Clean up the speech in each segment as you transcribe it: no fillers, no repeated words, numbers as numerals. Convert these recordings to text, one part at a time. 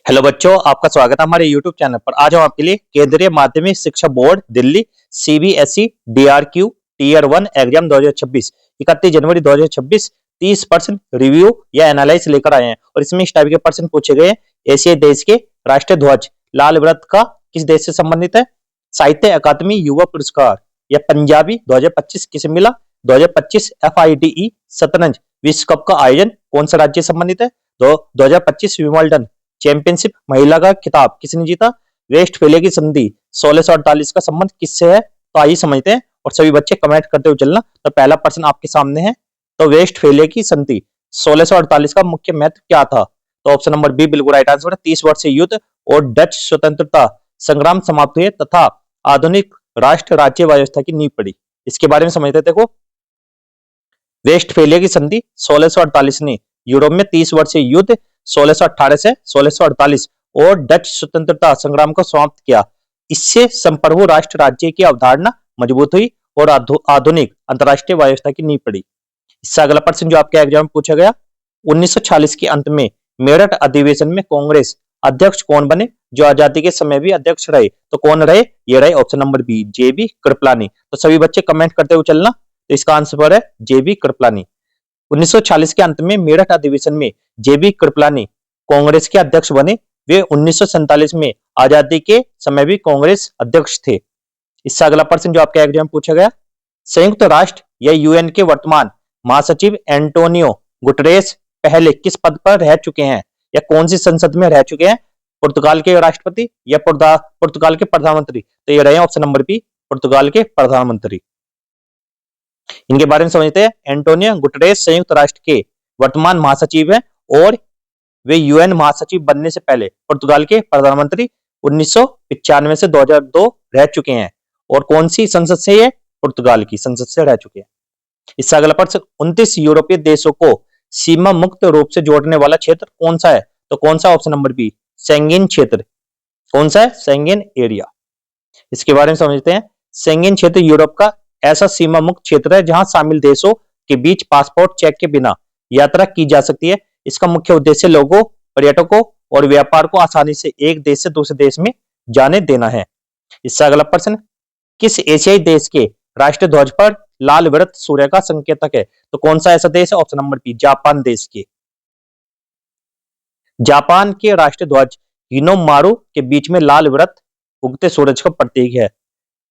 Hello बच्चों, आपका स्वागत है हमारे YouTube चैनल पर। आज हम आपके लिए केंद्रीय माध्यमिक शिक्षा board Delhi CBSE DRQ tier 1 exam 2026 31 जनवरी 2026 30% रिव्यू या एनालाइज लेकर आए हैं। और इसमें इस टाइप के प्रश्न पूछे गए हैं। एशियाई देश के राष्ट्रीय ध्वज लाल वृत्त का किस देश से संबंधित है? साहित्य अकादमी युवा पुरस्कार या पंजाबी 2025 किसे मिला? 2025 FIDE शतरंज विश्व कप का आयोजन कौन सा राज्य से संबंधित है? 2025 विंबलडन चैंपियनशिप महिला का खिताब किसने जीता? वेस्टफेलिया की संधि 1648 का संबंध किससे है? तो आइए समझते हैं और सभी बच्चे कमेंट करते हुए चलना। तो पहला प्रश्न आपके सामने है। तो वेस्टफेलिया की संधि 1648 का मुख्य महत्व क्या था? तो ऑप्शन नंबर बी बिल्कुल राइट आंसर है। 30 वर्षीय युद्ध और डच स्वतंत्रता संग्राम समाप्त हुए तथा आधुनिक राष्ट्र राज्य व्यवस्था की नींव पड़ी। इसके बारे में समझते हैं। देखो, वेस्टफेलिया की संधि 1648 ने यूरोप में 30 वर्षीय युद्ध 1618 से 1648 और डच स्वतंत्रता संग्राम को समाप्त किया। इससे संप्रभु राष्ट्र राज्य की अवधारणा मजबूत हुई और आधुनिक अंतरराष्ट्रीय व्यवस्था की नींव पड़ी। इससे अगला प्रश्न जो आपके एग्जाम में पूछा गया, 1946 के अंत में मेरठ अधिवेशन में कांग्रेस अध्यक्ष कौन बने जो आजादी के समय भी अध्यक्ष रहे? तो कौन रहे? ये रहे option number B JB Kripalani. तो सभी बच्चे कमेंट करते हुए चलना। तो इसका आंसर है JB कृपलानी। 1946 के अंत में मेरठ अधिवेशन में JB कृपलानी कांग्रेस के अध्यक्ष बने। वे 1947 में आजादी के समय भी कांग्रेस अध्यक्ष थे। इससे अगला प्रश्न जो आपके एग्जाम में पूछा गया, संयुक्त राष्ट्र या UN के वर्तमान महासचिव एंटोनियो गुटरेस पहले किस पद पर रह चुके हैं या कौन सी संसद में रह चुके हैं? पुर्तगाल के राष्ट्रपति या पुर्तगाल के प्रधानमंत्री? तो ये रहे ऑप्शन नंबर बी पुर्तगाल के प्रधानमंत्री। इनके बारे में समझते हैं। एंटोनियो गुटरेस संयुक्त राष्ट्र के वर्तमान महासचिव हैं और वे UN महासचिव बनने से पहले पुर्तगाल के प्रधानमंत्री 1995 से 2002 रह चुके हैं। और कौन सी संसद से? ये पुर्तगाल की संसद से रह चुके हैं। इससे अगला प्रश्न, 29 यूरोपीय देशों को सीमा मुक्त रूप से जोड़ने वाला क्षेत्र कौन सा है? तो कौन सा? ऑप्शन नंबर बी शेंगेन क्षेत्र। कौन सा है? Schengen area. इसके बारे में समझते हैं। शेंगेन क्षेत्र यूरोप का ऐसा सीमा मुक्त क्षेत्र है जहां शामिल देशों के बीच पासपोर्ट चेक के बिना यात्रा की जा सकती है। इसका मुख्य उद्देश्य लोगों, पर्यटकों और व्यापार को आसानी से एक देश से दूसरे देश में जाने देना है। इससे अगला प्रश्न, किस एशियाई देश के राष्ट्रीय ध्वज पर लाल वृत्त सूर्य का संकेतक है? तो कौन सा ऐसा देश है? ऑप्शन नंबर बी जापान देश के। जापान के राष्ट्रीय ध्वज हिनोमारू के बीच में लाल वृत्त उगते सूरज का प्रतीक है।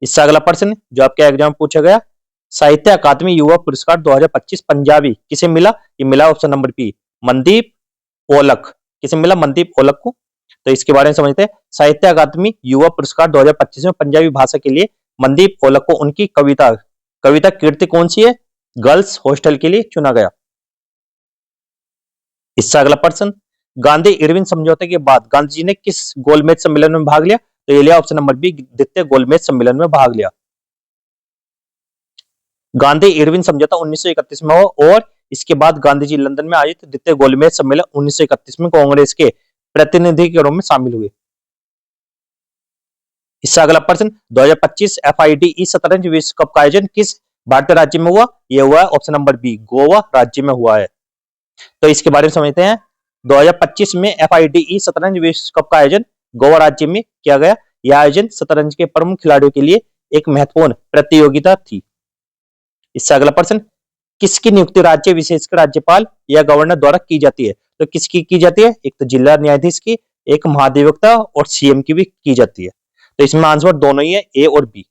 इससे अगला प्रश्न जो आपके एग्जाम में पूछा गया, साहित्य अकादमी युवा पुरस्कार 2025 पंजाबी किसे मिला? ये मिला option number B Mandeep Aulakh. किसे मिला? मनदीप ओलख को। तो इसके बारे में समझते हैं। साहित्य अकादमी युवा पुरस्कार 2025 में पंजाबी भाषा के लिए मनदीप ओलख को उनकी कविता कीर्ति कौन सी है? गर्ल्स हॉस्टल के लिए चुना गया। इससे अगला प्रश्न, गांधी इरविन समझौते के बाद गांधी जी ने किस गोलमेज सम्मेलन में भाग लिया? तो ये लिया ऑप्शन नंबर बी द्वितीय गोलमेज सम्मेलन में भाग लिया। गांधी इरविन समझौता 1931 में हुआ और इसके बाद गांधी जी लंदन में आयोजित द्वितीय गोलमेज सम्मेलन 1931 में कांग्रेस के प्रतिनिधि के रूप में शामिल हुए। इससे अगला प्रश्न, 2025 FIDE शतरंज विश्व कप का आयोजन किस भारतीय राज्य में हुआ? यह हुआ है ऑप्शन नंबर बी गोवा राज्य में हुआ है। तो इसके बारे में समझते हैं। 2025 में FIDE शतरंज विश्व कप का आयोजन गोवा राज्य में किया गया। यह आयोजन शतरंज के प्रमुख खिलाड़ियों के लिए एक महत्वपूर्ण प्रतियोगिता थी। इससे अगला प्रश्न, किसकी नियुक्ति राज्य विशेषकर राज्यपाल या गवर्नर द्वारा की जाती है? तो किसकी की जाती है? एक तो जिला न्यायाधीश की, एक महाधिवक्ता और CM की भी की जाती है। तो इसमें आंसर दोनों ही है, A और B।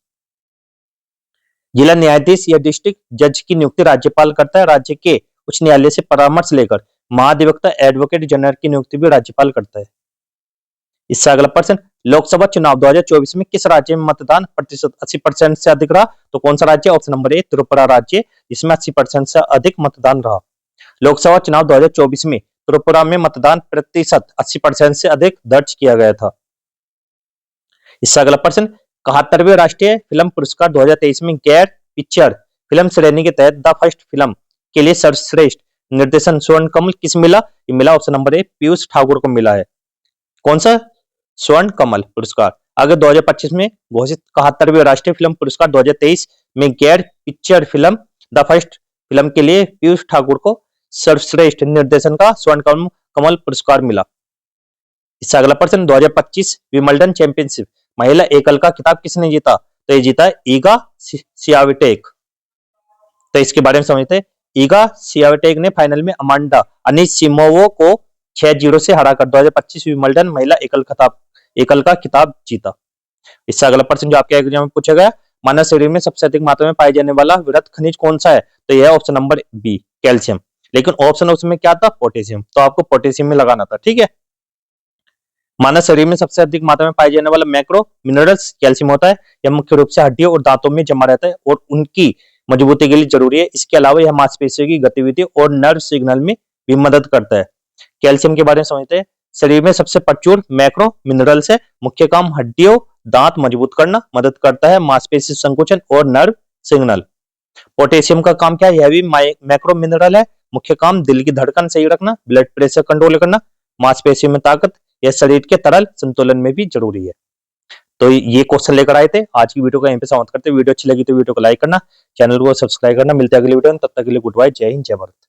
जिला न्यायाधीश या डिस्ट्रिक्ट जज की नियुक्ति राज्यपाल करता है। राज्य के उच्च न्यायालय से परामर्श लेकर महाधिवक्ता एडवोकेट जनरल की नियुक्ति भी राज्यपाल करता है। इससे अगला प्रश्न, लोकसभा चुनाव 2024 में किस राज्य में मतदान प्रतिशत 80% से अधिक रहा? तो कौन सा राज्य? ऑप्शन नंबर ए त्रिपुरा राज्य, जिसमें 80% से अधिक मतदान रहा। लोकसभा चुनाव 2024 में त्रिपुरा में मतदान प्रतिशत 80% से अधिक दर्ज किया गया था। इससे अगला प्रश्न, 71वें राष्ट्रीय फिल्म पुरस्कार 2023 में गैर पिक्चर फिल्म श्रेणी के तहत द फर्स्ट फिल्म के लिए सर्वश्रेष्ठ निर्देशन स्वर्ण कमल किस मिला? ये मिला option number A Piyush Thakur को मिला है। कौन सा? स्वर्ण कमल पुरस्कार। आगे 2025 में घोषित 71वें राष्ट्रीय फिल्म पुरस्कार 2023 में गैर picture film the first film के लिए पीयूष ठाकुर को सर्वश्रेष्ठ निर्देशन का स्वर्ण कमल पुरस्कार मिला। इससे अगला प्रश्न 2025 विंबलडन चैंपियनशिप महिला एकल का खिताब किसने जीता? तो ये जीता ईगा स्वियातेक। तो इसके बारे में समझते हैं। ईगा स्वियातेक ने फाइनल में अमांडा अनिसिमोवा को 6-0 से हराकर 2025 विंबलडन महिला एकल का खिताब जीता। इससे अगला प्रश्न जो आपके एग्जाम में पूछा गया, मानव शरीर में सबसे अधिक मात्रा में पाए जाने वाला विरत खनिज कौन सा है? तो यह ऑप्शन नंबर बी कैल्शियम। लेकिन ऑप्शन उसमें क्या था? पोटेशियम। तो आपको पोटेशियम में लगाना था, ठीक है। मानव शरीर में सबसे अधिक मात्रा में पाए जाने वाला मैक्रो मिनरल्स कैल्शियम होता है। यह मुख्य रूप से हड्डियों और दांतों में जमा रहता है और उनकी मजबूती के लिए जरूरी है। इसके अलावा यह मांसपेशियों की गतिविधि और नर्व सिग्नल में भी मदद करता है। कैल्शियम के बारे में समझते हैं। शरीर में सबसे प्रचुर मैक्रो मिनरल्स है। मुख्य काम हड्डियों दांत मजबूत करना, मदद करता है मांसपेशी संकुचन और नर्व सिग्नल। पोटेशियम का काम क्या है? यह भी मैक्रो मिनरल है। मुख्य काम दिल की धड़कन सही रखना, ब्लड प्रेशर कंट्रोल करना, मांसपेशियों में ताकत, यह शरीर के तरल संतुलन में भी जरूरी है। तो ये क्वेश्चन लेकर आए थे। आज की वीडियो को यहीं पे समाप्त करते हैं। वीडियो अच्छी लगी तो वीडियो को लाइक करना, चैनल को सब्सक्राइब करना। मिलते हैं अगली वीडियो में, तब तक के लिए गुड बाय, जय हिंद, जय भारत।